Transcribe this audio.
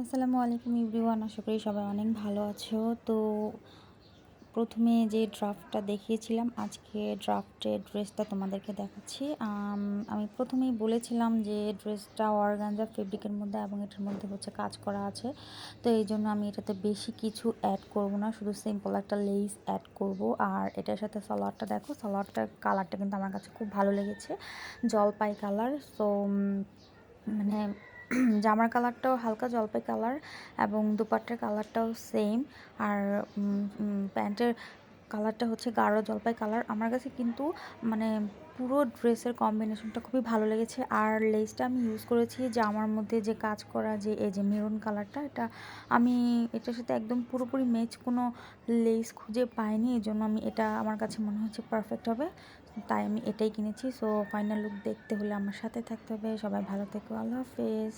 আসসালামু আলাইকুম এভরিওয়ান, আশা করি সবাই অনেক ভালো আছো। তো প্রথমে যে ড্রাফটটা দেখিয়েছিলাম, আজকে ড্রাফটের ড্রেসটা তোমাদেরকে দেখাচ্ছি। আমি প্রথমেই বলেছিলাম যে ড্রেসটা অর্গানজা ফেব্রিকের মধ্যে এবং এটার মধ্যে হচ্ছে কাজ করা আছে। তো এই জন্য আমি এটাতে বেশি কিছু অ্যাড করব না, শুধু সিম্পল একটা লেস অ্যাড করব। আর এটার সাথে সালোয়ারটা দেখো, সালোয়ারটার কালারটা কিন্তু আমার কাছে খুব ভালো লেগেছে, জলপাই কালার। সো মানে জামার কালারটাও হালকা জলপাই কালার এবং দুপাট্টার কালারটাও সেম। আর প্যান্টের কালারটা হচ্ছে গাঢ় জলপাই কালার। আমার কাছে কিন্তু মানে পুরো ড্রেসের কম্বিনেশনটা খুবই ভালো লেগেছে। আর লেসটা আমি ইউজ করেছি জামার মধ্যে যে কাজ করা, যে এই যে মেরুন কালারটা, এটা আমি এটার সাথে একদম পুরোপুরি ম্যাচ কোনো লেস খুঁজে পাইনি। এই জন্য আমি এটা আমার কাছে মনে হচ্ছে পারফেক্ট হবে, তাই আমি এটাই কিনেছি। সো ফাইনাল লুক দেখতে হলে আমার সাথে থাকতে হবে। সবাই ভালো থেকো, আল্লাহ হাফেজ।